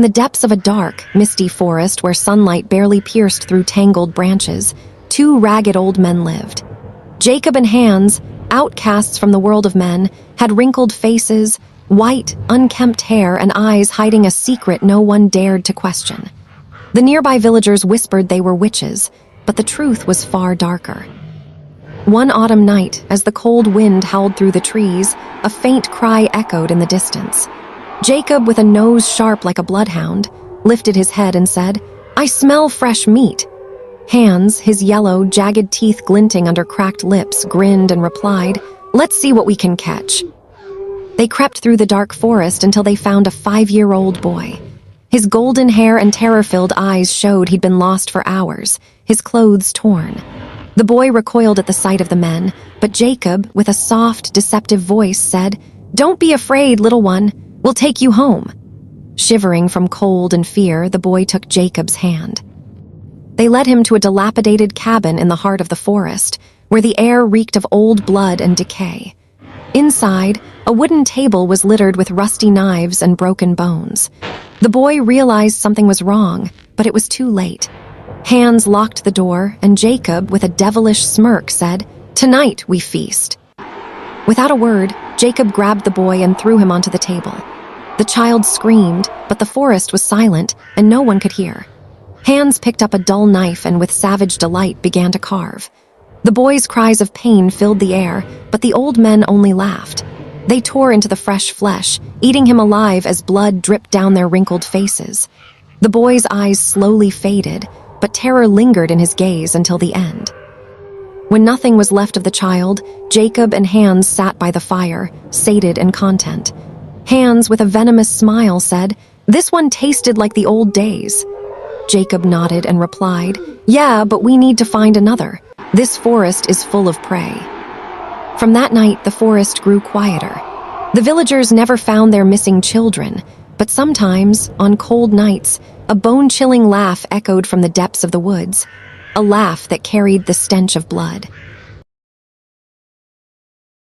In the depths of a dark, misty forest where sunlight barely pierced through tangled branches, two ragged old men lived. Jacob and Hans, outcasts from the world of men, had wrinkled faces, white, unkempt hair, and eyes hiding a secret no one dared to question. The nearby villagers whispered they were witches, but the truth was far darker. One autumn night, as the cold wind howled through the trees, a faint cry echoed in the distance. Jacob, with a nose sharp like a bloodhound, lifted his head and said, "I smell fresh meat." Hans, his yellow, jagged teeth glinting under cracked lips, grinned and replied, "Let's see what we can catch." They crept through the dark forest until they found a 5-year-old boy. His golden hair and terror-filled eyes showed he'd been lost for hours, his clothes torn. The boy recoiled at the sight of the men, but Jacob, with a soft, deceptive voice, said, "Don't be afraid, little one. We'll take you home." Shivering from cold and fear, the boy took Jacob's hand. They led him to a dilapidated cabin in the heart of the forest, where the air reeked of old blood and decay. Inside, a wooden table was littered with rusty knives and broken bones. The boy realized something was wrong, but it was too late. Hans locked the door, and Jacob, with a devilish smirk, said, "Tonight we feast." Without a word, Jacob grabbed the boy and threw him onto the table. The child screamed, but the forest was silent, and no one could hear. Hans picked up a dull knife and with savage delight began to carve. The boy's cries of pain filled the air, but the old men only laughed. They tore into the fresh flesh, eating him alive as blood dripped down their wrinkled faces. The boy's eyes slowly faded, but terror lingered in his gaze until the end. When nothing was left of the child, Jacob and Hans sat by the fire, sated and content. Hans, with a venomous smile, said, "This one tasted like the old days." Jacob nodded and replied, "Yeah, but we need to find another. This forest is full of prey." From that night, the forest grew quieter. The villagers never found their missing children, but sometimes, on cold nights, a bone-chilling laugh echoed from the depths of the woods, a laugh that carried the stench of blood.